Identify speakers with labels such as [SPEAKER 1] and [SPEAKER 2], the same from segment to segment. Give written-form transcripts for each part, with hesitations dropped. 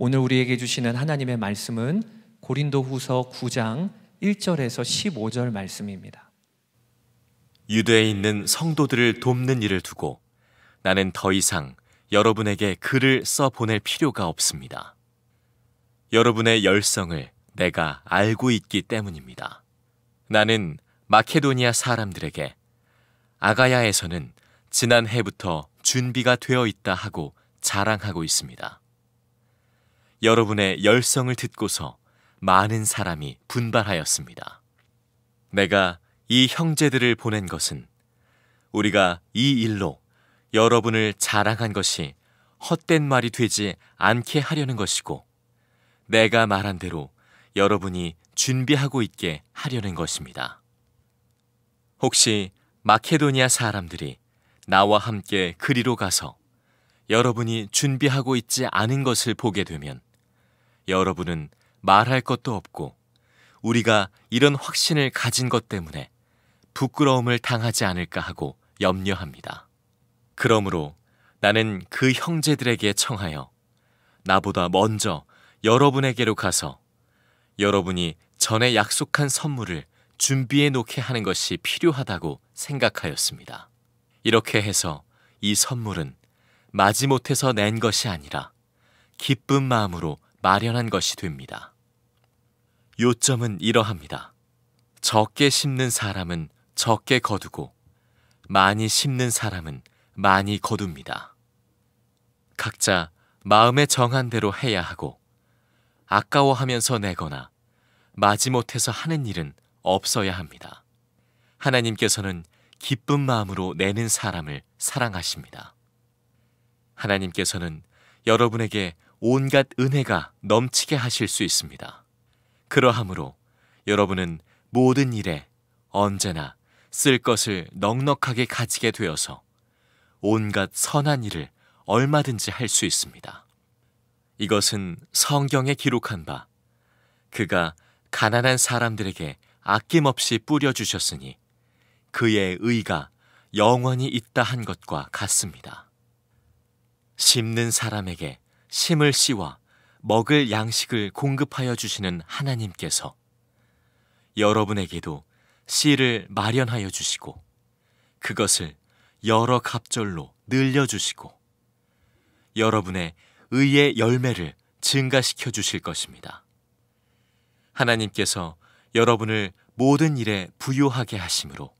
[SPEAKER 1] 오늘 우리에게 주시는 하나님의 말씀은 고린도후서 9장 1절에서 15절 말씀입니다.
[SPEAKER 2] 유대에 있는 성도들을 돕는 일을 두고 나는 더 이상 여러분에게 글을 써 보낼 필요가 없습니다. 여러분의 열성을 내가 알고 있기 때문입니다. 나는 마케도니아 사람들에게 아가야에서는 지난해부터 준비가 되어 있다 하고 자랑하고 있습니다. 여러분의 열성을 듣고서 많은 사람이 분발하였습니다. 내가 이 형제들을 보낸 것은 우리가 이 일로 여러분을 자랑한 것이 헛된 말이 되지 않게 하려는 것이고, 내가 말한 대로 여러분이 준비하고 있게 하려는 것입니다. 혹시 마케도니아 사람들이 나와 함께 그리로 가서 여러분이 준비하고 있지 않은 것을 보게 되면 여러분은 말할 것도 없고 우리가 이런 확신을 가진 것 때문에 부끄러움을 당하지 않을까 하고 염려합니다. 그러므로 나는 그 형제들에게 청하여 나보다 먼저 여러분에게로 가서 여러분이 전에 약속한 선물을 준비해 놓게 하는 것이 필요하다고 생각하였습니다. 이렇게 해서 이 선물은 마지못해서 낸 것이 아니라 기쁜 마음으로 마련한 것이 됩니다. 요점은 이러합니다. 적게 심는 사람은 적게 거두고 많이 심는 사람은 많이 거둡니다. 각자 마음에 정한 대로 해야 하고 아까워하면서 내거나 마지못해서 하는 일은 없어야 합니다. 하나님께서는 기쁜 마음으로 내는 사람을 사랑하십니다. 하나님께서는 여러분에게 온갖 은혜가 넘치게 하실 수 있습니다. 그러하므로 여러분은 모든 일에 언제나 쓸 것을 넉넉하게 가지게 되어서 온갖 선한 일을 얼마든지 할 수 있습니다. 이것은 성경에 기록한 바 그가 가난한 사람들에게 아낌없이 뿌려주셨으니 그의 의가 영원히 있다 한 것과 같습니다. 심는 사람에게 심을 씨와 먹을 양식을 공급하여 주시는 하나님께서 여러분에게도 씨를 마련하여 주시고 그것을 여러 갑절로 늘려주시고 여러분의 의의 열매를 증가시켜 주실 것입니다. 하나님께서 여러분을 모든 일에 부요하게 하심으로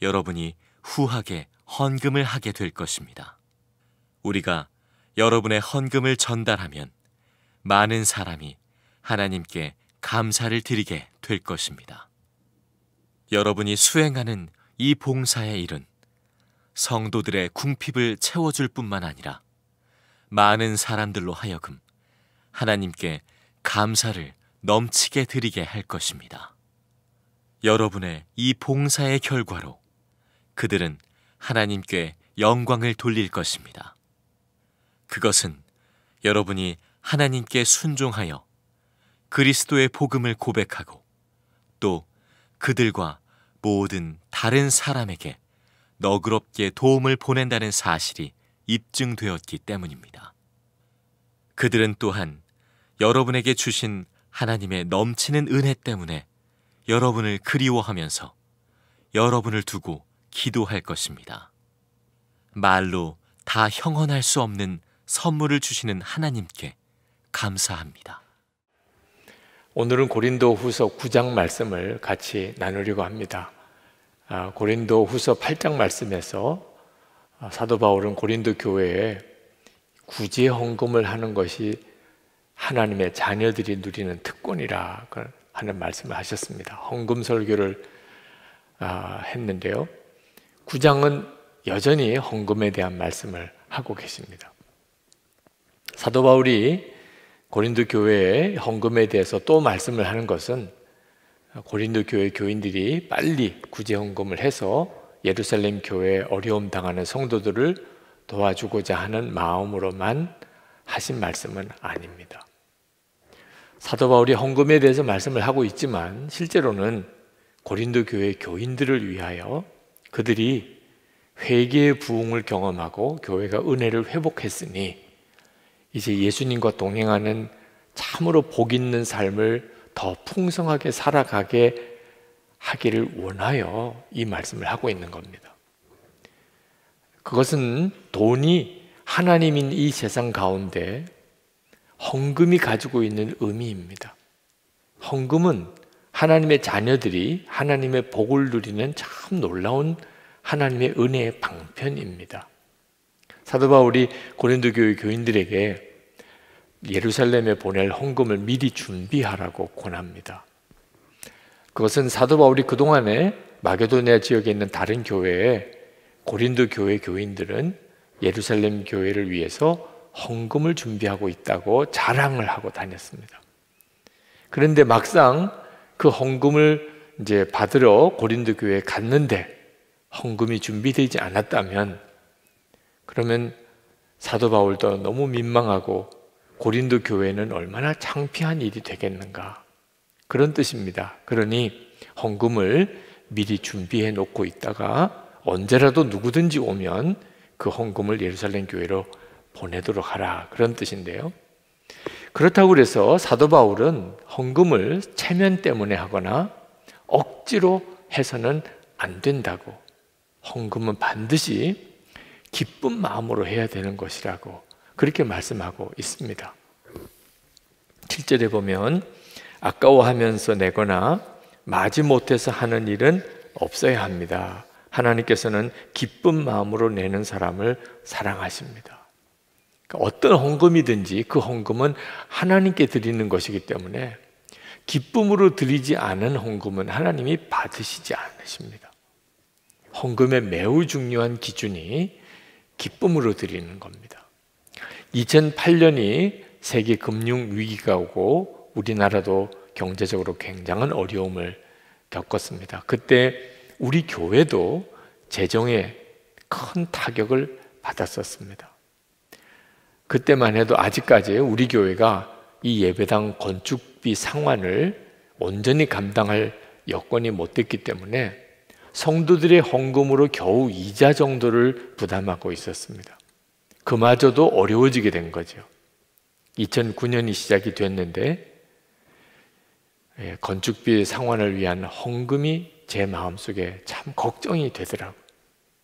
[SPEAKER 2] 여러분이 후하게 헌금을 하게 될 것입니다. 우리가 여러분의 헌금을 전달하면 많은 사람이 하나님께 감사를 드리게 될 것입니다. 여러분이 수행하는 이 봉사의 일은 성도들의 궁핍을 채워줄 뿐만 아니라 많은 사람들로 하여금 하나님께 감사를 넘치게 드리게 할 것입니다. 여러분의 이 봉사의 결과로 그들은 하나님께 영광을 돌릴 것입니다. 그것은 여러분이 하나님께 순종하여 그리스도의 복음을 고백하고 또 그들과 모든 다른 사람에게 너그럽게 도움을 보낸다는 사실이 입증되었기 때문입니다. 그들은 또한 여러분에게 주신 하나님의 넘치는 은혜 때문에 여러분을 그리워하면서 여러분을 두고 기도할 것입니다. 말로 다 형언할 수 없는 선물을 주시는 하나님께 감사합니다.
[SPEAKER 3] 오늘은 고린도후서 9장 말씀을 같이 나누려고 합니다. 고린도후서 8장 말씀에서 사도 바울은 고린도 교회에 구제 헌금을 하는 것이 하나님의 자녀들이 누리는 특권이라 하는 말씀을 하셨습니다. 헌금 설교를 했는데요. 9장은 여전히 헌금에 대한 말씀을 하고 계십니다. 사도 바울이 고린도 교회의 헌금에 대해서 또 말씀을 하는 것은 고린도 교회 교인들이 빨리 구제 헌금을 해서 예루살렘 교회에 어려움 당하는 성도들을 도와주고자 하는 마음으로만 하신 말씀은 아닙니다. 사도 바울이 헌금에 대해서 말씀을 하고 있지만 실제로는 고린도 교회 교인들을 위하여 그들이 회개의 부흥을 경험하고 교회가 은혜를 회복했으니 이제 예수님과 동행하는 참으로 복 있는 삶을 더 풍성하게 살아가게 하기를 원하여 이 말씀을 하고 있는 겁니다. 그것은 돈이 하나님인 이 세상 가운데 헌금이 가지고 있는 의미입니다. 헌금은 하나님의 자녀들이 하나님의 복을 누리는 참 놀라운 하나님의 은혜의 방편입니다. 사도 바울이 고린도 교회 교인들에게 예루살렘에 보낼 헌금을 미리 준비하라고 권합니다. 그것은 사도 바울이 그동안에 마게도니아 지역에 있는 다른 교회에 고린도 교회 교인들은 예루살렘 교회를 위해서 헌금을 준비하고 있다고 자랑을 하고 다녔습니다. 그런데 막상 그 헌금을 이제 받으러 고린도 교회에 갔는데 헌금이 준비되지 않았다면, 그러면 사도 바울도 너무 민망하고 고린도 교회는 얼마나 창피한 일이 되겠는가, 그런 뜻입니다. 그러니 헌금을 미리 준비해 놓고 있다가 언제라도 누구든지 오면 그 헌금을 예루살렘 교회로 보내도록 하라, 그런 뜻인데요. 그렇다고 해서 사도 바울은 헌금을 체면 때문에 하거나 억지로 해서는 안 된다고, 헌금은 반드시 기쁜 마음으로 해야 되는 것이라고 그렇게 말씀하고 있습니다. 7절에 보면 아까워하면서 내거나 마지못해서 하는 일은 없어야 합니다. 하나님께서는 기쁜 마음으로 내는 사람을 사랑하십니다. 그러니까 어떤 헌금이든지 그 헌금은 하나님께 드리는 것이기 때문에 기쁨으로 드리지 않은 헌금은 하나님이 받으시지 않으십니다. 헌금의 매우 중요한 기준이 기쁨으로 드리는 겁니다. 2008년이 세계 금융 위기가 오고 우리나라도 경제적으로 굉장한 어려움을 겪었습니다. 그때 우리 교회도 재정에 큰 타격을 받았었습니다. 그때만 해도 아직까지 우리 교회가 이 예배당 건축비 상환을 온전히 감당할 여건이 못 됐기 때문에 성도들의 헌금으로 겨우 이자 정도를 부담하고 있었습니다. 그마저도 어려워지게 된 거죠. 2009년이 시작이 됐는데 건축비 상환을 위한 헌금이 제 마음속에 참 걱정이 되더라고요.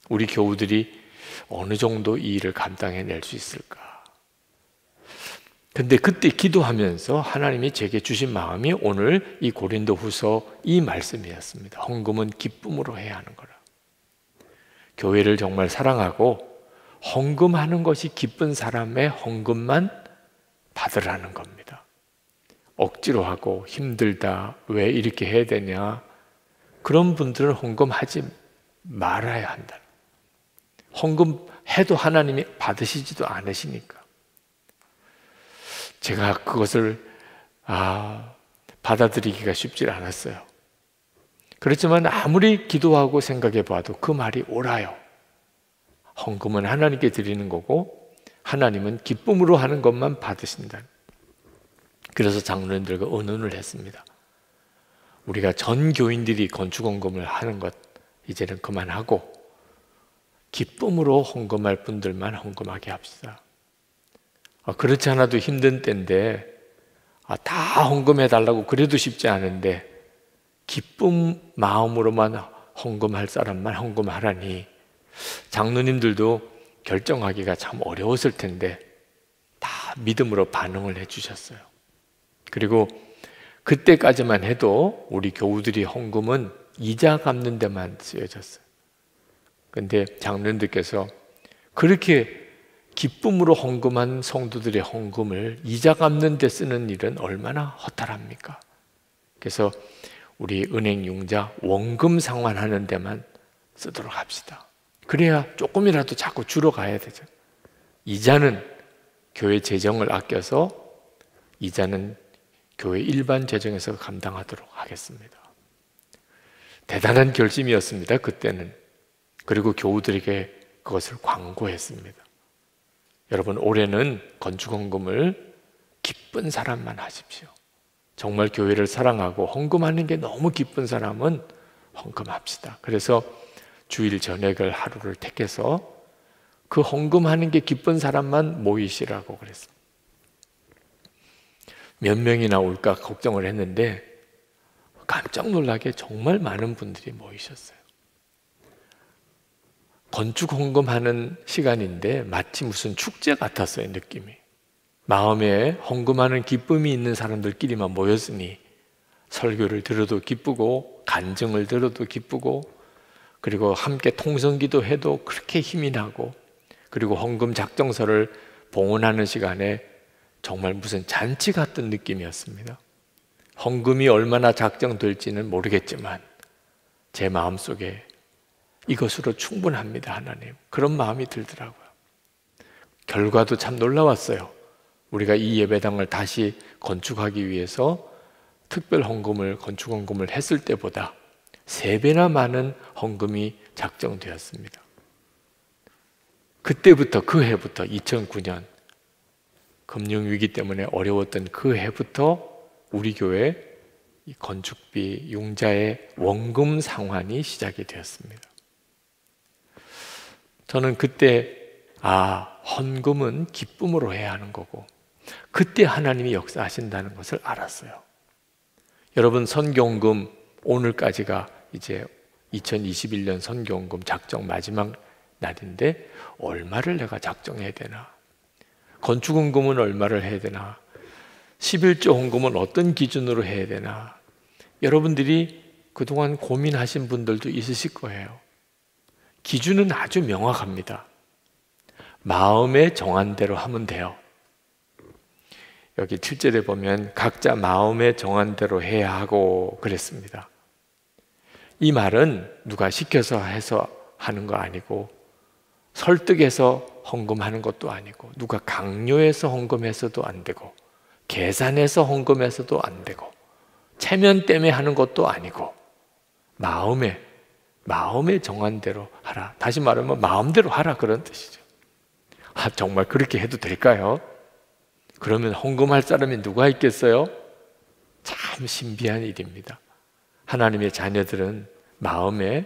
[SPEAKER 3] 우리 교우들이 어느 정도 이 일을 감당해낼 수 있을까? 근데 그때 기도하면서 하나님이 제게 주신 마음이 오늘 이 고린도후서 이 말씀이었습니다. 헌금은 기쁨으로 해야 하는 거라. 교회를 정말 사랑하고 헌금하는 것이 기쁜 사람의 헌금만 받으라는 겁니다. 억지로 하고 힘들다, 왜 이렇게 해야 되냐, 그런 분들은 헌금하지 말아야 한다. 헌금해도 하나님이 받으시지도 않으시니까. 제가 그것을 받아들이기가 쉽지 않았어요. 그렇지만 아무리 기도하고 생각해 봐도 그 말이 옳아요. 헌금은 하나님께 드리는 거고 하나님은 기쁨으로 하는 것만 받으신다. 그래서 장로님들과 의논을 했습니다. 우리가 전 교인들이 건축헌금을 하는 것 이제는 그만하고 기쁨으로 헌금할 분들만 헌금하게 합시다. 그렇지 않아도 힘든 때인데 다 헌금해달라고 그래도 쉽지 않은데 기쁨 마음으로만 헌금할 사람만 헌금하라니 장로님들도 결정하기가 참 어려웠을 텐데 다 믿음으로 반응을 해주셨어요. 그리고 그때까지만 해도 우리 교우들이 헌금은 이자 갚는 데만 쓰여졌어요. 근데 장로님들께서 그렇게 기쁨으로 헌금한 성도들의 헌금을 이자 갚는 데 쓰는 일은 얼마나 허탈합니까? 그래서 우리 은행 융자 원금 상환하는 데만 쓰도록 합시다. 그래야 조금이라도 자꾸 줄어가야 되죠. 이자는 교회 재정을 아껴서 이자는 교회 일반 재정에서 감당하도록 하겠습니다. 대단한 결심이었습니다. 그때는. 그리고 교우들에게 그것을 광고했습니다. 여러분, 올해는 건축헌금을 기쁜 사람만 하십시오. 정말 교회를 사랑하고 헌금하는 게 너무 기쁜 사람은 헌금합시다. 그래서 주일 저녁을 하루를 택해서 그 헌금하는 게 기쁜 사람만 모이시라고 그랬습니다. 몇 명이나 올까 걱정을 했는데 깜짝 놀라게 정말 많은 분들이 모이셨어요. 건축 헌금하는 시간인데 마치 무슨 축제 같았어요, 느낌이. 마음에 헌금하는 기쁨이 있는 사람들끼리만 모였으니 설교를 들어도 기쁘고 간증을 들어도 기쁘고, 그리고 함께 통성기도 해도 그렇게 힘이 나고, 그리고 헌금 작정서를 봉헌하는 시간에 정말 무슨 잔치 같은 느낌이었습니다. 헌금이 얼마나 작정될지는 모르겠지만 제 마음속에 이것으로 충분합니다, 하나님. 그런 마음이 들더라고요. 결과도 참 놀라웠어요. 우리가 이 예배당을 다시 건축하기 위해서 특별 헌금을, 건축 헌금을 했을 때보다 3배나 많은 헌금이 작정되었습니다. 그때부터, 그 해부터 2009년 금융위기 때문에 어려웠던 그 해부터 우리 교회 이 건축비 융자의 원금 상환이 시작이 되었습니다. 저는 그때 헌금은 기쁨으로 해야 하는 거고, 그때 하나님이 역사하신다는 것을 알았어요. 여러분, 선교헌금 오늘까지가 이제 2021년 선교헌금 작정 마지막 날인데 얼마를 내가 작정해야 되나? 건축헌금은 얼마를 해야 되나? 11조 헌금은 어떤 기준으로 해야 되나? 여러분들이 그동안 고민하신 분들도 있으실 거예요. 기준은 아주 명확합니다. 마음에 정한 대로 하면 돼요. 여기 7절에 보면 각자 마음에 정한 대로 해야 하고 그랬습니다. 이 말은 누가 시켜서 해서 하는 거 아니고, 설득해서 헌금하는 것도 아니고, 누가 강요해서 헌금해서도 안 되고, 계산해서 헌금해서도 안 되고, 체면 때문에 하는 것도 아니고, 마음에 정한 대로 하라. 다시 말하면 마음대로 하라, 그런 뜻이죠. 정말 그렇게 해도 될까요? 그러면 헌금할 사람이 누가 있겠어요? 참 신비한 일입니다. 하나님의 자녀들은 마음에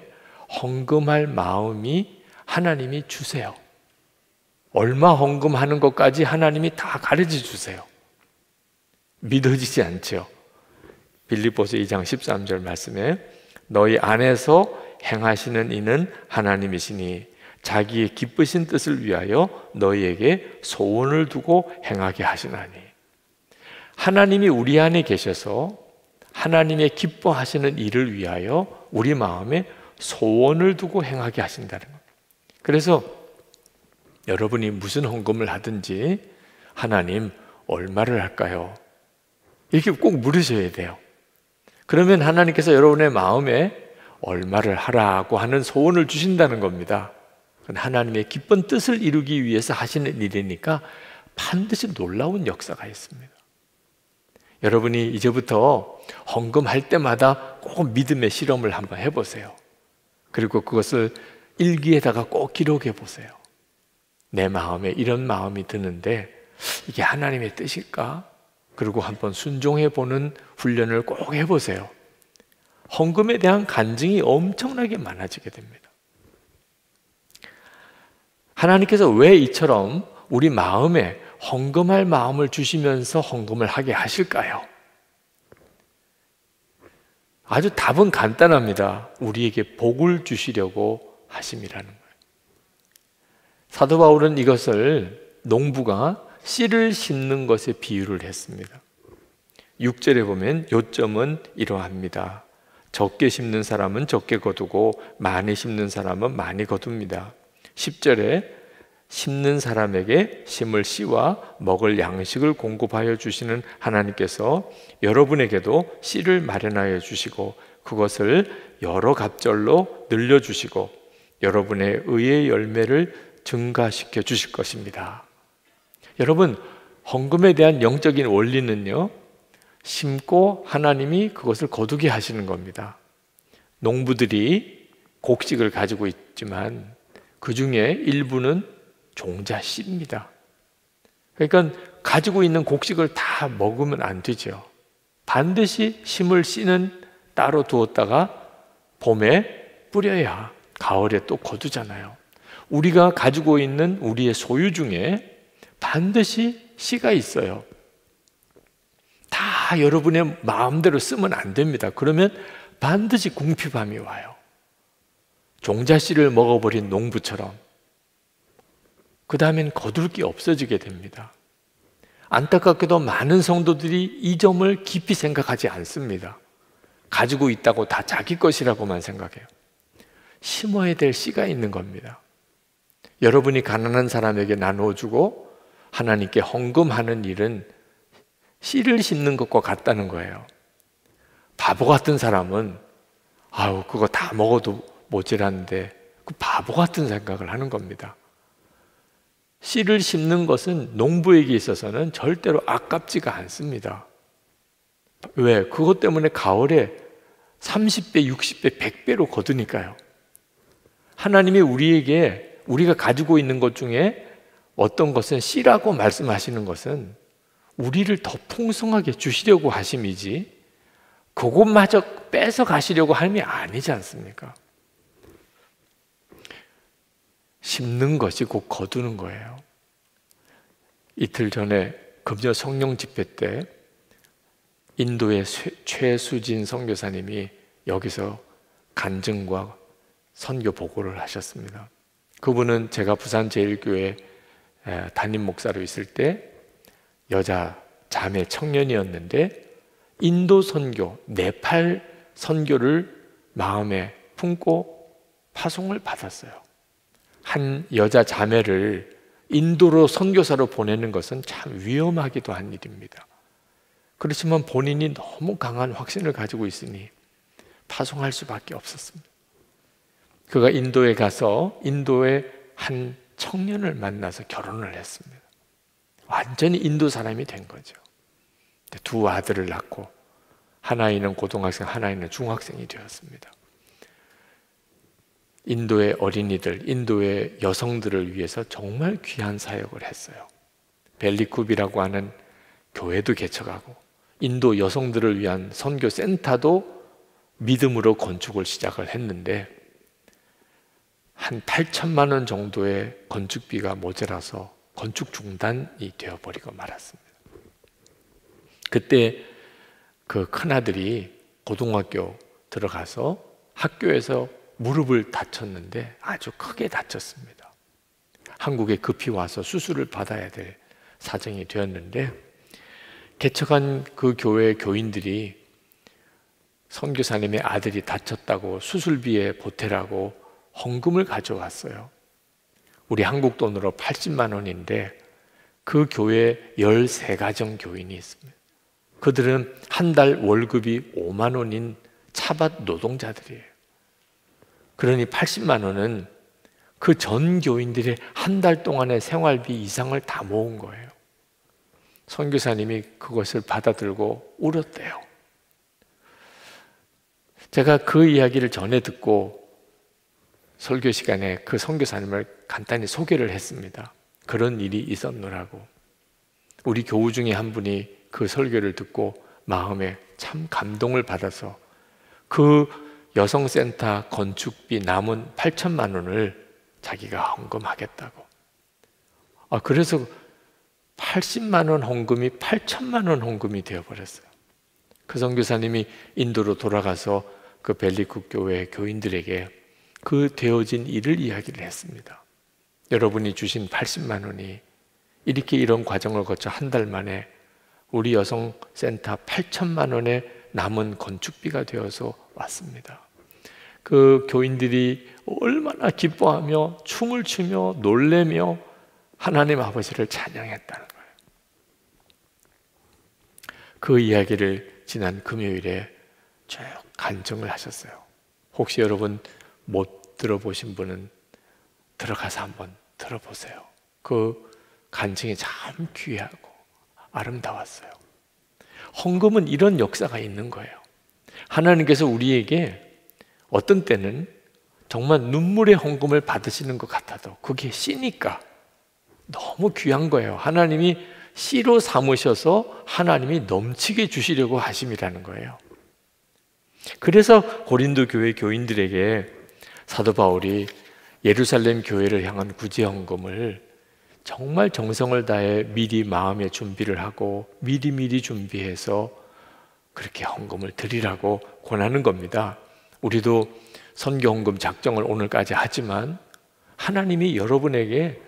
[SPEAKER 3] 헌금할 마음이 하나님이 주세요. 얼마 헌금하는 것까지 하나님이 다 가르쳐 주세요. 믿어지지 않죠? 빌립보서 2장 13절 말씀에 너희 안에서 행하시는 이는 하나님이시니 자기의 기쁘신 뜻을 위하여 너희에게 소원을 두고 행하게 하시나니. 하나님이 우리 안에 계셔서 하나님의 기뻐하시는 일을 위하여 우리 마음에 소원을 두고 행하게 하신다는 겁니다. 그래서 여러분이 무슨 헌금을 하든지 하나님 얼마를 할까요? 이렇게 꼭 물으셔야 돼요. 그러면 하나님께서 여러분의 마음에 얼마를 하라고 하는 소원을 주신다는 겁니다. 하나님의 기쁜 뜻을 이루기 위해서 하시는 일이니까 반드시 놀라운 역사가 있습니다. 여러분이 이제부터 헌금할 때마다 꼭 믿음의 실험을 한번 해보세요. 그리고 그것을 일기에다가 꼭 기록해 보세요. 내 마음에 이런 마음이 드는데 이게 하나님의 뜻일까? 그리고 한번 순종해 보는 훈련을 꼭 해보세요. 헌금에 대한 간증이 엄청나게 많아지게 됩니다. 하나님께서 왜 이처럼 우리 마음에 헌금할 마음을 주시면서 헌금을 하게 하실까요? 아주 답은 간단합니다. 우리에게 복을 주시려고 하심이라는 거예요. 사도 바울은 이것을 농부가 씨를 심는 것에 비유를 했습니다. 6절에 보면 요점은 이러합니다. 적게 심는 사람은 적게 거두고 많이 심는 사람은 많이 거둡니다. 10절에 심는 사람에게 심을 씨와 먹을 양식을 공급하여 주시는 하나님께서 여러분에게도 씨를 마련하여 주시고 그것을 여러 갑절로 늘려주시고 여러분의 의의 열매를 증가시켜 주실 것입니다. 여러분, 헌금에 대한 영적인 원리는요, 심고 하나님이 그것을 거두게 하시는 겁니다. 농부들이 곡식을 가지고 있지만 그 중에 일부는 종자 씨입니다. 그러니까 가지고 있는 곡식을 다 먹으면 안 되죠. 반드시 심을 씨는 따로 두었다가 봄에 뿌려야 가을에 또 거두잖아요. 우리가 가지고 있는 우리의 소유 중에 반드시 씨가 있어요. 다 여러분의 마음대로 쓰면 안 됩니다. 그러면 반드시 궁핍함이 와요. 종자씨를 먹어버린 농부처럼. 그 다음엔 거둘 게 없어지게 됩니다. 안타깝게도 많은 성도들이 이 점을 깊이 생각하지 않습니다. 가지고 있다고 다 자기 것이라고만 생각해요. 심어야 될 씨가 있는 겁니다. 여러분이 가난한 사람에게 나누어주고 하나님께 헌금하는 일은 씨를 심는 것과 같다는 거예요. 바보 같은 사람은 아우 그거 다 먹어도 모자란데 그 바보 같은 생각을 하는 겁니다. 씨를 심는 것은 농부에게 있어서는 절대로 아깝지가 않습니다. 왜? 그것 때문에 가을에 30배, 60배, 100배로 거두니까요. 하나님이 우리에게 우리가 가지고 있는 것 중에 어떤 것은 씨라고 말씀하시는 것은 우리를 더 풍성하게 주시려고 하심이지 그것마저 뺏어 가시려고 함이 아니지 않습니까? 심는 것이 곧 거두는 거예요. 이틀 전에 금요 성령 집회 때 인도의 최수진 선교사님이 여기서 간증과 선교 보고를 하셨습니다. 그분은 제가 부산제일교회 담임 목사로 있을 때 여자 자매 청년이었는데 인도 선교, 네팔 선교를 마음에 품고 파송을 받았어요. 한 여자 자매를 인도로 선교사로 보내는 것은 참 위험하기도 한 일입니다. 그렇지만 본인이 너무 강한 확신을 가지고 있으니 파송할 수밖에 없었습니다. 그가 인도에 가서 인도의 한 청년을 만나서 결혼을 했습니다. 완전히 인도 사람이 된 거죠. 두 아들을 낳고 하나이는 고등학생, 하나이는 중학생이 되었습니다. 인도의 어린이들, 인도의 여성들을 위해서 정말 귀한 사역을 했어요. 벨리쿱이라고 하는 교회도 개척하고 인도 여성들을 위한 선교 센터도 믿음으로 건축을 시작을 했는데 한 8천만 원 정도의 건축비가 모자라서 건축 중단이 되어버리고 말았습니다. 그때 그 큰아들이 고등학교 들어가서 학교에서 무릎을 다쳤는데 아주 크게 다쳤습니다. 한국에 급히 와서 수술을 받아야 될 사정이 되었는데 개척한 그 교회 교인들이 선교사님의 아들이 다쳤다고 수술비에 보태라고 헌금을 가져왔어요. 우리 한국 돈으로 80만 원인데 그 교회에 13가정 교인이 있습니다. 그들은 한 달 월급이 5만 원인 차밭 노동자들이에요. 그러니 80만 원은 그 전 교인들의 한 달 동안의 생활비 이상을 다 모은 거예요. 선교사님이 그것을 받아들고 울었대요. 제가 그 이야기를 전해 듣고 설교 시간에 그 선교사님을 간단히 소개를 했습니다. 그런 일이 있었노라고. 우리 교우 중에 한 분이 그 설교를 듣고 마음에 참 감동을 받아서 그 여성센터 건축비 남은 8천만 원을 자기가 헌금하겠다고. 그래서 80만 원 헌금이 8천만 원 헌금이 되어버렸어요. 그 선교사님이 인도로 돌아가서 그 벨리쿱 교회 교인들에게 그 되어진 일을 이야기를 했습니다. 여러분이 주신 80만 원이 이렇게 이런 과정을 거쳐 한 달 만에 우리 여성센터 8천만 원의 남은 건축비가 되어서 왔습니다. 그 교인들이 얼마나 기뻐하며 춤을 추며 놀래며 하나님 아버지를 찬양했다는 거예요. 그 이야기를 지난 금요일에 쭉 간증을 하셨어요. 혹시 여러분 못 들어보신 분은 들어가서 한번 들어보세요. 그 간증이 참 귀하고 아름다웠어요. 헌금은 이런 역사가 있는 거예요. 하나님께서 우리에게 어떤 때는 정말 눈물의 헌금을 받으시는 것 같아도 그게 씨니까 너무 귀한 거예요. 하나님이 씨로 삼으셔서 하나님이 넘치게 주시려고 하심이라는 거예요. 그래서 고린도 교회 교인들에게 사도 바울이 예루살렘 교회를 향한 구제 헌금을 정말 정성을 다해 미리 마음의 준비를 하고 미리미리 준비해서 그렇게 헌금을 드리라고 권하는 겁니다. 우리도 선교 헌금 작정을 오늘까지 하지만 하나님이 여러분에게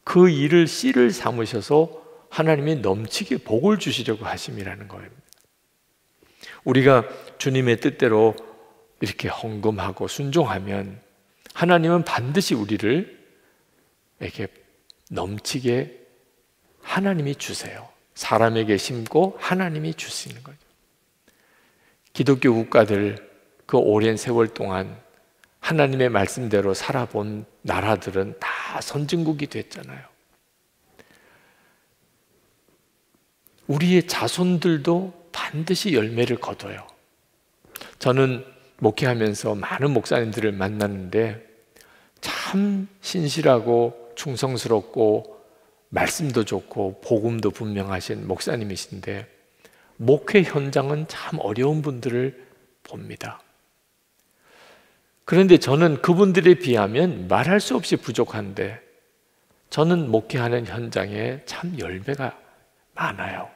[SPEAKER 3] 그 일을 씨를 삼으셔서 하나님이 넘치게 복을 주시려고 하심이라는 거예요. 우리가 주님의 뜻대로 이렇게 헌금하고 순종하면 하나님은 반드시 우리를 이렇게 넘치게 하나님이 주세요. 사람에게 심고 하나님이 주시는 거죠. 기독교 국가들 그 오랜 세월 동안 하나님의 말씀대로 살아본 나라들은 다 선진국이 됐잖아요. 우리의 자손들도 반드시 열매를 거둬요. 저는 목회하면서 많은 목사님들을 만났는데 참 신실하고 충성스럽고 말씀도 좋고 복음도 분명하신 목사님이신데 목회 현장은 참 어려운 분들을 봅니다. 그런데 저는 그분들에 비하면 말할 수 없이 부족한데 저는 목회하는 현장에 참 열매가 많아요.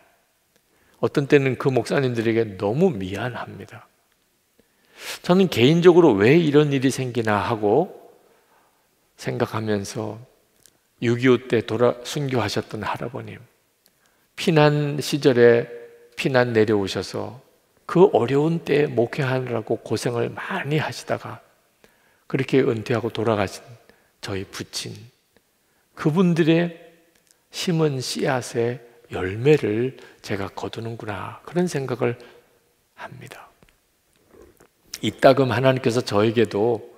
[SPEAKER 3] 어떤 때는 그 목사님들에게 너무 미안합니다. 저는 개인적으로 왜 이런 일이 생기나 하고 생각하면서 6.25 때 순교하셨던 할아버님, 피난 시절에 피난 내려오셔서 그 어려운 때에 목회하느라고 고생을 많이 하시다가 그렇게 은퇴하고 돌아가신 저희 부친, 그분들의 심은 씨앗의 열매를 제가 거두는구나, 그런 생각을 합니다. 이따금 하나님께서 저에게도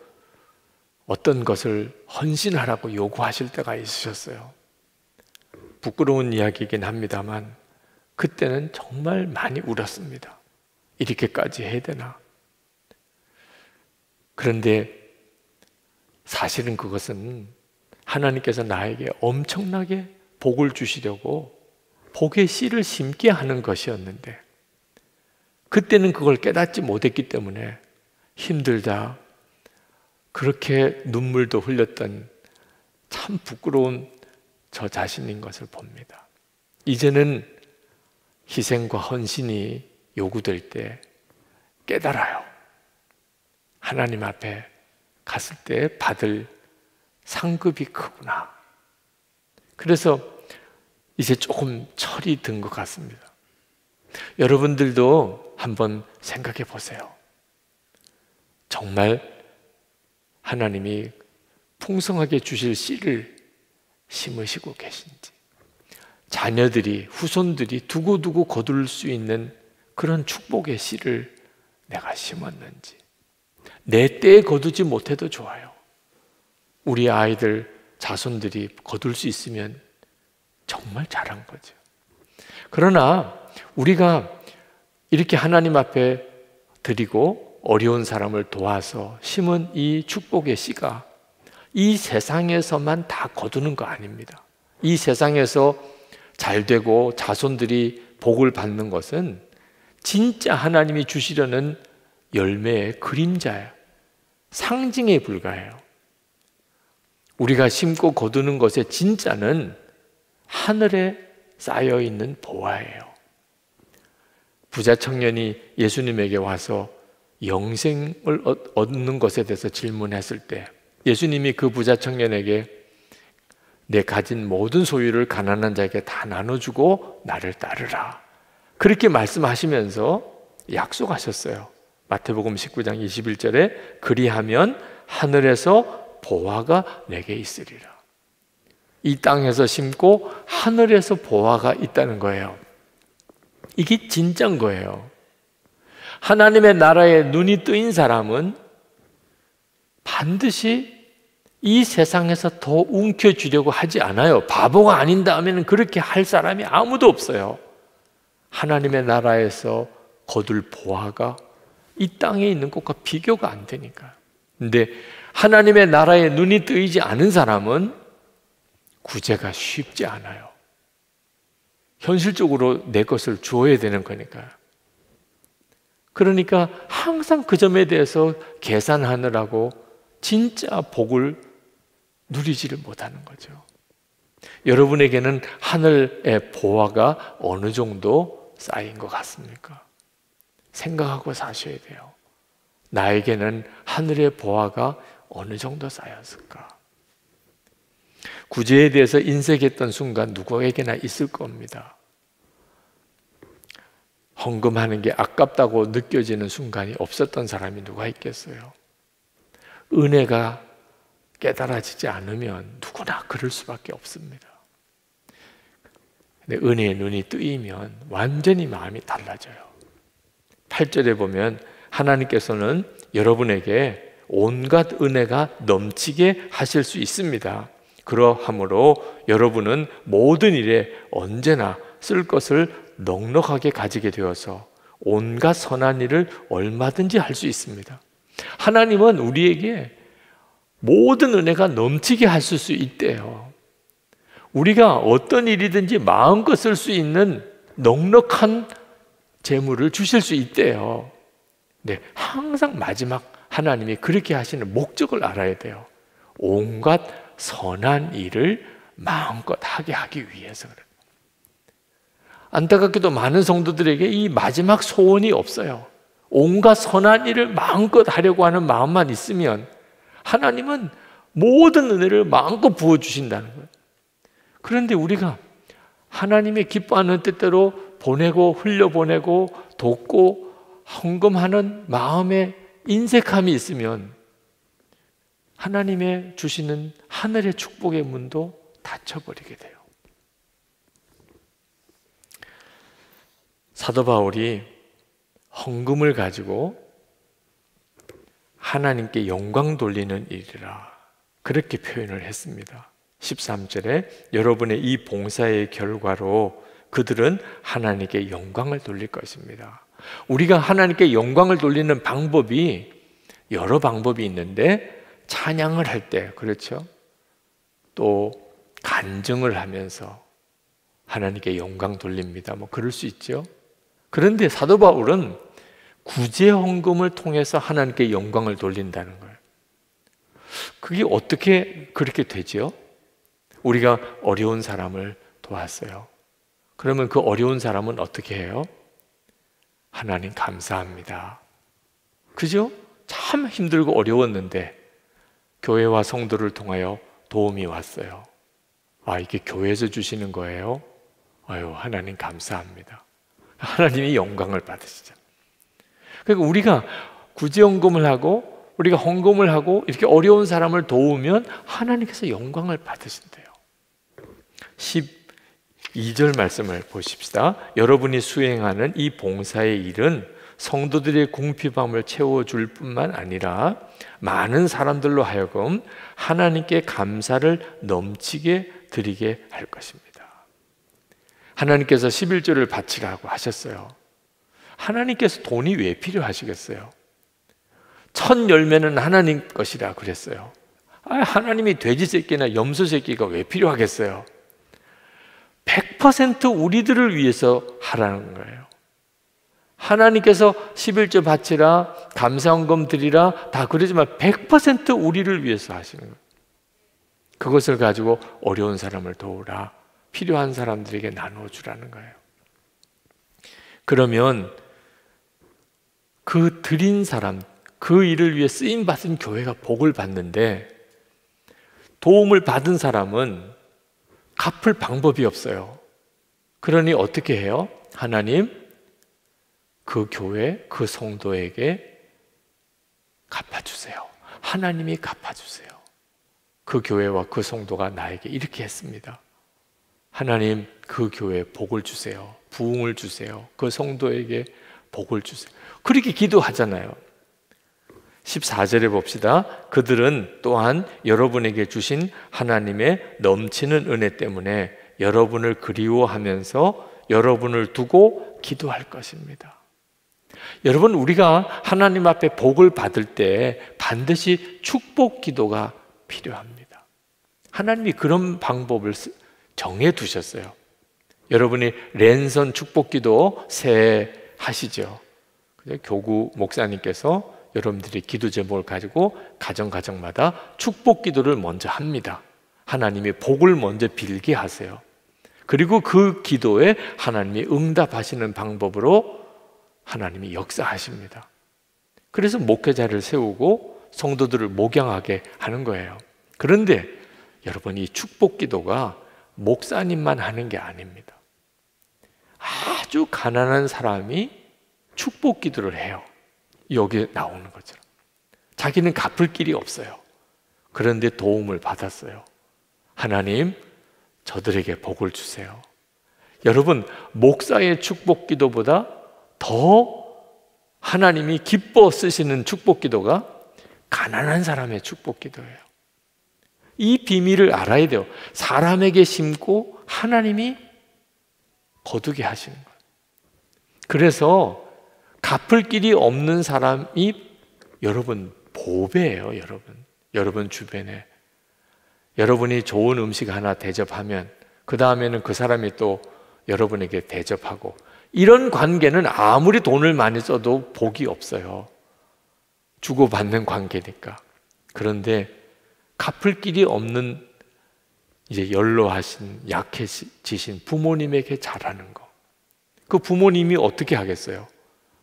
[SPEAKER 3] 어떤 것을 헌신하라고 요구하실 때가 있으셨어요. 부끄러운 이야기이긴 합니다만 그때는 정말 많이 울었습니다. 이렇게까지 해야 되나? 그런데 사실은 그것은 하나님께서 나에게 엄청나게 복을 주시려고 복의 씨를 심게 하는 것이었는데 그때는 그걸 깨닫지 못했기 때문에 힘들다, 그렇게 눈물도 흘렸던 참 부끄러운 저 자신인 것을 봅니다. 이제는 희생과 헌신이 요구될 때 깨달아요. 하나님 앞에 갔을 때 받을 상급이 크구나. 그래서 이제 조금 철이 든 것 같습니다. 여러분들도 한번 생각해 보세요. 정말 하나님이 풍성하게 주실 씨를 심으시고 계신지, 자녀들이, 후손들이 두고두고 거둘 수 있는 그런 축복의 씨를 내가 심었는지, 내 때에 거두지 못해도 좋아요. 우리 아이들, 자손들이 거둘 수 있으면 정말 잘한 거죠. 그러나 우리가 이렇게 하나님 앞에 드리고 어려운 사람을 도와서 심은 이 축복의 씨가 이 세상에서만 다 거두는 거 아닙니다. 이 세상에서 잘 되고 자손들이 복을 받는 것은 진짜 하나님이 주시려는 열매의 그림자예요. 상징에 불과해요. 우리가 심고 거두는 것의 진짜는 하늘에 쌓여있는 보화예요. 부자 청년이 예수님에게 와서 영생을 얻는 것에 대해서 질문했을 때 예수님이 그 부자 청년에게 내 가진 모든 소유를 가난한 자에게 다 나눠주고 나를 따르라, 그렇게 말씀하시면서 약속하셨어요. 마태복음 19장 21절에 그리하면 하늘에서 보화가 내게 있으리라. 이 땅에서 심고 하늘에서 보화가 있다는 거예요. 이게 진짜인 거예요. 하나님의 나라에 눈이 뜨인 사람은 반드시 이 세상에서 더 움켜쥐려고 하지 않아요. 바보가 아닌다 하면 그렇게 할 사람이 아무도 없어요. 하나님의 나라에서 거둘 보화가 이 땅에 있는 것과 비교가 안 되니까. 근데 하나님의 나라에 눈이 뜨이지 않은 사람은 구제가 쉽지 않아요. 현실적으로 내 것을 주어야 되는 거니까요. 그러니까 항상 그 점에 대해서 계산하느라고 진짜 복을 누리지를 못하는 거죠. 여러분에게는 하늘의 보화가 어느 정도 쌓인 것 같습니까? 생각하고 사셔야 돼요. 나에게는 하늘의 보화가 어느 정도 쌓였을까? 구제에 대해서 인색했던 순간 누구에게나 있을 겁니다. 헌금하는 게 아깝다고 느껴지는 순간이 없었던 사람이 누가 있겠어요? 은혜가 깨달아지지 않으면 누구나 그럴 수밖에 없습니다. 근데 은혜의 눈이 뜨이면 완전히 마음이 달라져요. 8절에 보면 하나님께서는 여러분에게 온갖 은혜가 넘치게 하실 수 있습니다. 그러하므로 여러분은 모든 일에 언제나 쓸 것을 넉넉하게 가지게 되어서 온갖 선한 일을 얼마든지 할 수 있습니다. 하나님은 우리에게 모든 은혜가 넘치게 하실 수 있대요. 우리가 어떤 일이든지 마음껏 쓸 수 있는 넉넉한 재물을 주실 수 있대요. 네, 항상 마지막 하나님이 그렇게 하시는 목적을 알아야 돼요. 온갖 선한 일을 마음껏 하게 하기 위해서 그래요. 안타깝게도 많은 성도들에게 이 마지막 소원이 없어요. 온갖 선한 일을 마음껏 하려고 하는 마음만 있으면 하나님은 모든 은혜를 마음껏 부어주신다는 거예요. 그런데 우리가 하나님의 기뻐하는 뜻대로 보내고 흘려보내고 돕고 헌금하는 마음에 인색함이 있으면 하나님의 주시는 하늘의 축복의 문도 닫혀버리게 돼요. 사도 바울이 헌금을 가지고 하나님께 영광 돌리는 일이라 그렇게 표현을 했습니다. 13절에 여러분의 이 봉사의 결과로 그들은 하나님께 영광을 돌릴 것입니다. 우리가 하나님께 영광을 돌리는 방법이 여러 방법이 있는데 찬양을 할 때, 그렇죠? 또 간증을 하면서 하나님께 영광 돌립니다. 뭐 그럴 수 있죠. 그런데 사도 바울은 구제 헌금을 통해서 하나님께 영광을 돌린다는 거예요. 그게 어떻게 그렇게 되죠? 우리가 어려운 사람을 도왔어요. 그러면 그 어려운 사람은 어떻게 해요? 하나님 감사합니다. 그죠? 참 힘들고 어려웠는데 교회와 성도를 통하여 도움이 왔어요. 아, 이게 교회에서 주시는 거예요? 아유, 하나님 감사합니다. 하나님이 영광을 받으시죠. 그러니까 우리가 구제헌금을 하고 우리가 헌금을 하고 이렇게 어려운 사람을 도우면 하나님께서 영광을 받으신대요. 12절 말씀을 보십시다. 여러분이 수행하는 이 봉사의 일은 성도들의 궁핍함을 채워줄 뿐만 아니라 많은 사람들로 하여금 하나님께 감사를 넘치게 드리게 할 것입니다. 하나님께서 11조를 바치라고 하셨어요. 하나님께서 돈이 왜 필요하시겠어요? 첫 열매는 하나님 것이라 그랬어요. 하나님이 돼지 새끼나 염소 새끼가 왜 필요하겠어요? 100% 우리들을 위해서 하라는 거예요. 하나님께서 11조 바치라, 감사헌금 드리라 다 그러지만 100% 우리를 위해서 하시는 거예요. 그것을 가지고 어려운 사람을 도우라, 필요한 사람들에게 나눠주라는 거예요. 그러면 그 드린 사람, 그 일을 위해 쓰임받은 교회가 복을 받는데 도움을 받은 사람은 갚을 방법이 없어요. 그러니 어떻게 해요? 하나님, 그 교회, 그 성도에게 갚아주세요. 하나님이 갚아주세요. 그 교회와 그 성도가 나에게 이렇게 했습니다. 하나님, 그 교회에 복을 주세요. 부흥을 주세요. 그 성도에게 복을 주세요. 그렇게 기도하잖아요. 14절에 봅시다. 그들은 또한 여러분에게 주신 하나님의 넘치는 은혜 때문에 여러분을 그리워하면서 여러분을 두고 기도할 것입니다. 여러분, 우리가 하나님 앞에 복을 받을 때 반드시 축복 기도가 필요합니다. 하나님이 그런 방법을 정해 두셨어요. 여러분이 랜선 축복 기도 새해 하시죠. 교구 목사님께서 여러분들이 기도 제목을 가지고 가정마다 축복 기도를 먼저 합니다. 하나님이 복을 먼저 빌게 하세요. 그리고 그 기도에 하나님이 응답하시는 방법으로 하나님이 역사하십니다. 그래서 목회자를 세우고 성도들을 목양하게 하는 거예요. 그런데 여러분, 이 축복 기도가 목사님만 하는 게 아닙니다. 아주 가난한 사람이 축복 기도를 해요. 여기에 나오는 것처럼. 자기는 갚을 길이 없어요. 그런데 도움을 받았어요. 하나님, 저들에게 복을 주세요. 여러분, 목사의 축복 기도보다 더 하나님이 기뻐 쓰시는 축복 기도가 가난한 사람의 축복 기도예요. 이 비밀을 알아야 돼요. 사람에게 심고 하나님이 거두게 하시는 거예요. 그래서 갚을 길이 없는 사람이 여러분 보배예요. 여러분 주변에 여러분이 좋은 음식 하나 대접하면 그 다음에는 그 사람이 또 여러분에게 대접하고, 이런 관계는 아무리 돈을 많이 써도 복이 없어요. 주고받는 관계니까. 그런데 갚을 길이 없는 이제 연로하신 약해지신 부모님에게 잘하는 거, 그 부모님이 어떻게 하겠어요?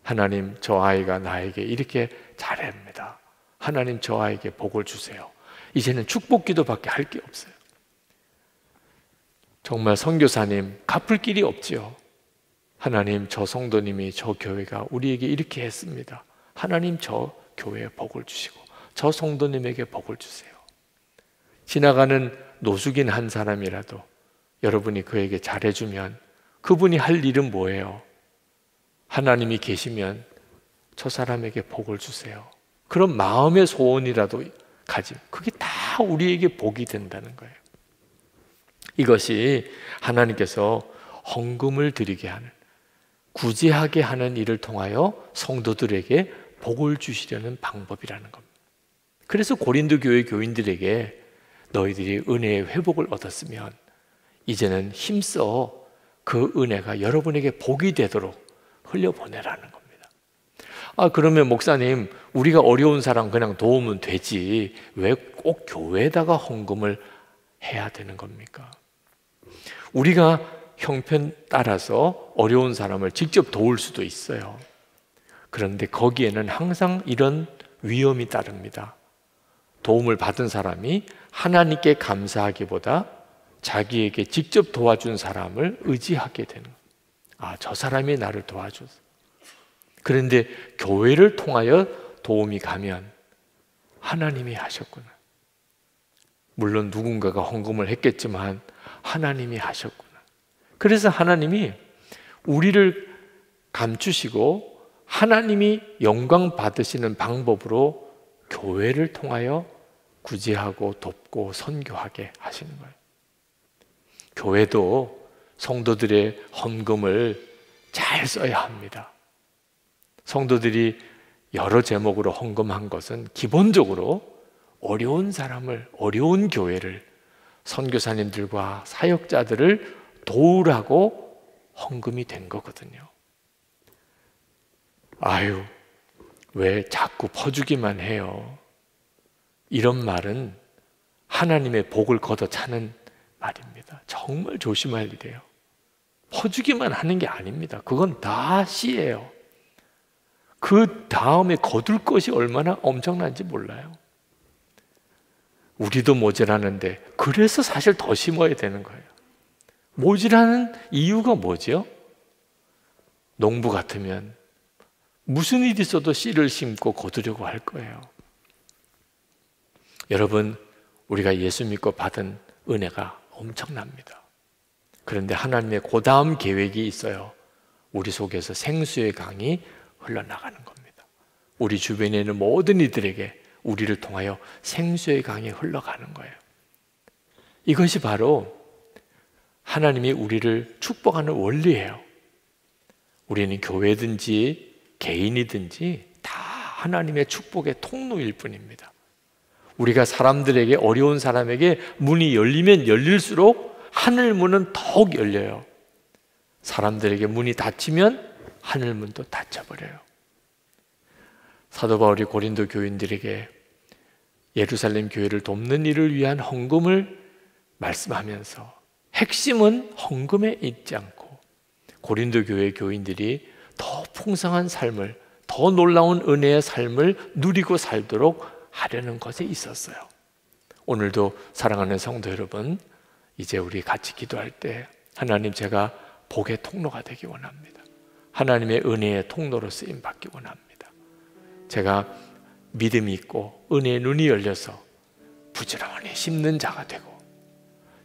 [SPEAKER 3] 하나님, 저 아이가 나에게 이렇게 잘합니다. 하나님, 저 아이에게 복을 주세요. 이제는 축복 기도밖에 할 게 없어요. 정말 선교사님, 갚을 길이 없지요. 하나님, 저 성도님이, 저 교회가 우리에게 이렇게 했습니다. 하나님, 저 교회에 복을 주시고 저 성도님에게 복을 주세요. 지나가는 노숙인 한 사람이라도 여러분이 그에게 잘해주면 그분이 할 일은 뭐예요? 하나님이 계시면 저 사람에게 복을 주세요. 그런 마음의 소원이라도 가지면 그게 다 우리에게 복이 된다는 거예요. 이것이 하나님께서 헌금을 드리게 하는, 구제하게 하는 일을 통하여 성도들에게 복을 주시려는 방법이라는 겁니다. 그래서 고린도 교회 교인들에게 너희들이 은혜의 회복을 얻었으면 이제는 힘써 그 은혜가 여러분에게 복이 되도록 흘려보내라는 겁니다. 그러면 목사님, 우리가 어려운 사람 그냥 도우면 되지 왜 꼭 교회에다가 헌금을 해야 되는 겁니까? 우리가 형편 따라서 어려운 사람을 직접 도울 수도 있어요. 그런데 거기에는 항상 이런 위험이 따릅니다. 도움을 받은 사람이 하나님께 감사하기보다 자기에게 직접 도와준 사람을 의지하게 되는 거예요. 저 사람이 나를 도와줬어. 그런데 교회를 통하여 도움이 가면 하나님이 하셨구나. 물론 누군가가 헌금을 했겠지만 하나님이 하셨구나. 그래서 하나님이 우리를 감추시고 하나님이 영광 받으시는 방법으로 교회를 통하여 구제하고 돕고 선교하게 하시는 거예요. 교회도 성도들의 헌금을 잘 써야 합니다. 성도들이 여러 제목으로 헌금한 것은 기본적으로 어려운 사람을, 어려운 교회를, 선교사님들과 사역자들을 도우라고 헌금이 된 거거든요. 왜 자꾸 퍼주기만 해요? 이런 말은 하나님의 복을 걷어차는 말입니다. 정말 조심할 일이에요. 퍼주기만 하는 게 아닙니다. 그건 다 씨예요. 그 다음에 거둘 것이 얼마나 엄청난지 몰라요. 우리도 모자라는데 그래서 사실 더 심어야 되는 거예요. 모자라는 이유가 뭐죠? 농부 같으면 무슨 일이 있어도 씨를 심고 거두려고 할 거예요. 여러분, 우리가 예수 믿고 받은 은혜가 엄청납니다. 그런데 하나님의 고다음 계획이 있어요. 우리 속에서 생수의 강이 흘러나가는 겁니다. 우리 주변에 있는 모든 이들에게 우리를 통하여 생수의 강이 흘러가는 거예요. 이것이 바로 하나님이 우리를 축복하는 원리예요. 우리는 교회든지 개인이든지 다 하나님의 축복의 통로일 뿐입니다. 우리가 사람들에게, 어려운 사람에게 문이 열리면 열릴수록 하늘 문은 더욱 열려요. 사람들에게 문이 닫히면 하늘 문도 닫혀버려요. 사도 바울이 고린도 교인들에게 예루살렘 교회를 돕는 일을 위한 헌금을 말씀하면서 핵심은 헌금에 있지 않고 고린도 교회 교인들이 더 풍성한 삶을, 더 놀라운 은혜의 삶을 누리고 살도록 하려는 것에 있었어요. 오늘도 사랑하는 성도 여러분, 이제 우리 같이 기도할 때 하나님, 제가 복의 통로가 되기 원합니다. 하나님의 은혜의 통로로 쓰임 받기 원합니다. 제가 믿음이 있고 은혜의 눈이 열려서 부지런히 심는 자가 되고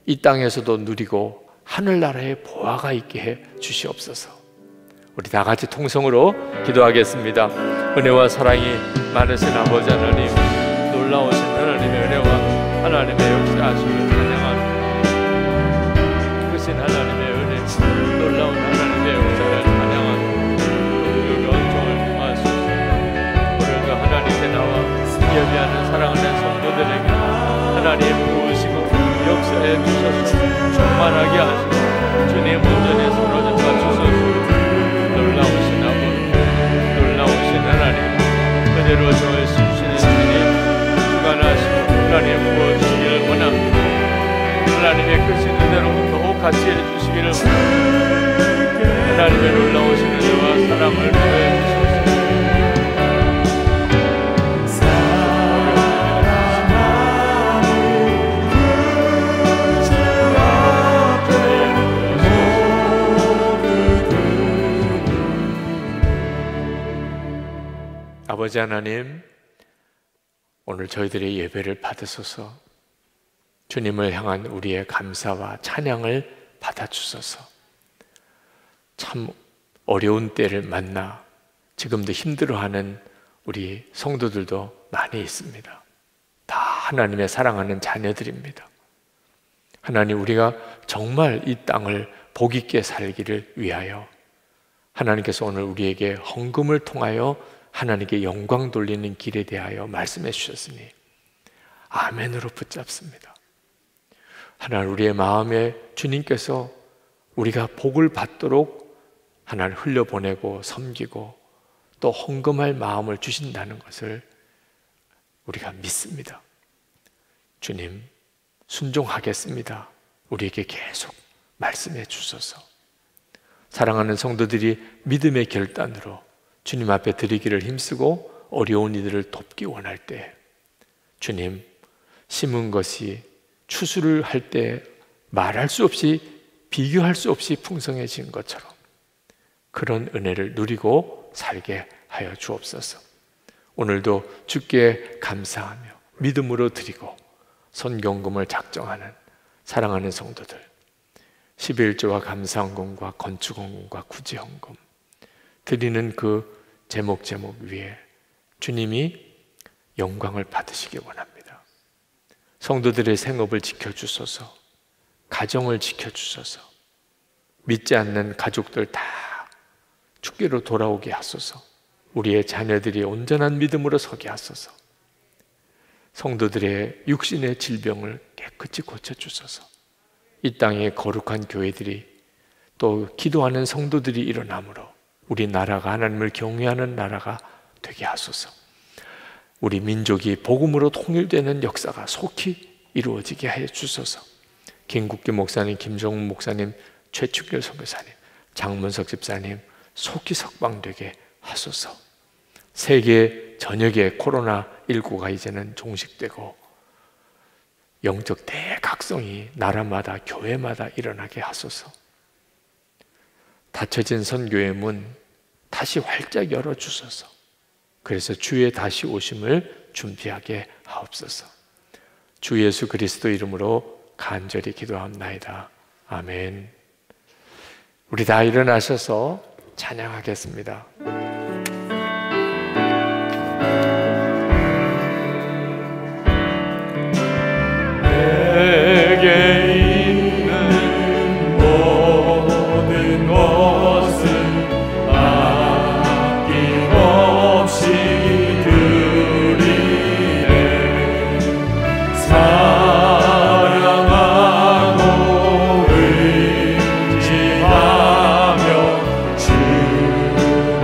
[SPEAKER 3] 이 땅에서도 누리고 하늘나라의 보화가 있게 해 주시옵소서. 우리 다 같이 통성으로 기도하겠습니다. 은혜와 사랑이 많으신 아버지 하나님, 놀라우신 하나님의 은혜와 하나님의 역사하심을 찬양합니다. 크신 하나님의 은혜, 놀라운 하나님의 역사를 찬양합니다. 우리 은총을 통하소서. 오늘도 하나님께 나와 예배하는 사랑하는 성도들에게 하나님 부으시고 역사해 주셔서 충만하게 하시고 주님 온전히 사로잡아 주소서. 놀라우신 아버지, 놀라우신 하나님, 은혜로 저의 주시는 주님 주관하시고 하나님 부어주시기를 원합니다. 하나님의 크신 은혜로 더욱 같이 해주시기를 원합니다. 하나님의 놀라우신 은혜와 사랑을 보여주소서. 아버지 하나님, 오늘 저희들의 예배를 받으소서. 주님을 향한 우리의 감사와 찬양을 받아주소서. 참 어려운 때를 만나 지금도 힘들어하는 우리 성도들도 많이 있습니다. 다 하나님의 사랑하는 자녀들입니다. 하나님, 우리가 정말 이 땅을 복 있게 살기를 위하여 하나님께서 오늘 우리에게 헌금을 통하여 하나님께 영광 돌리는 길에 대하여 말씀해 주셨으니 아멘으로 붙잡습니다. 하나님, 우리의 마음에 주님께서 우리가 복을 받도록 하나님 흘려보내고 섬기고 또 헌금할 마음을 주신다는 것을 우리가 믿습니다. 주님, 순종하겠습니다. 우리에게 계속 말씀해 주소서. 사랑하는 성도들이 믿음의 결단으로 주님 앞에 드리기를 힘쓰고 어려운 이들을 돕기 원할 때 주님, 심은 것이 추수를 할 때 말할 수 없이 비교할 수 없이 풍성해진 것처럼 그런 은혜를 누리고 살게 하여 주옵소서. 오늘도 주께 감사하며 믿음으로 드리고 선경금을 작정하는 사랑하는 성도들, 11조와 감사헌금과 건축헌금과 구제헌금 드리는 그 제목 위에 주님이 영광을 받으시기 원합니다. 성도들의 생업을 지켜주소서. 가정을 지켜주소서. 믿지 않는 가족들 다 주께로 돌아오게 하소서. 우리의 자녀들이 온전한 믿음으로 서게 하소서. 성도들의 육신의 질병을 깨끗이 고쳐주소서. 이 땅에 거룩한 교회들이 또 기도하는 성도들이 일어나므로 우리 나라가 하나님을 경외하는 나라가 되게 하소서. 우리 민족이 복음으로 통일되는 역사가 속히 이루어지게 해 주소서. 김국기 목사님, 김정훈 목사님, 최충길 선교사님, 장문석 집사님 속히 석방되게 하소서. 세계 전역에 코로나19가 이제는 종식되고 영적 대각성이 나라마다 교회마다 일어나게 하소서. 닫혀진 선교의 문 다시 활짝 열어주소서. 그래서 주의 다시 오심을 준비하게 하옵소서. 주 예수 그리스도 이름으로 간절히 기도합나이다. 아멘. 우리 다 일어나셔서 찬양하겠습니다. 내게 있는 모든 것은 아낌없이 드리네. 사랑하고 의지하며 주만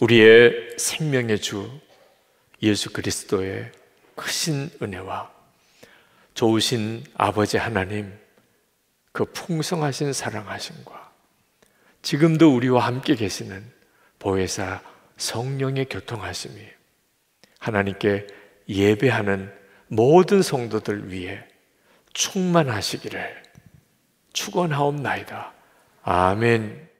[SPEAKER 3] 우리의 생명의 주 예수 그리스도의 크신 은혜와 좋으신 아버지 하나님, 그 풍성하신 사랑하심과 지금도 우리와 함께 계시는 보혜사 성령의 교통하심이 하나님께 예배하는 모든 성도들 위해 충만하시기를 축원하옵나이다. 아멘.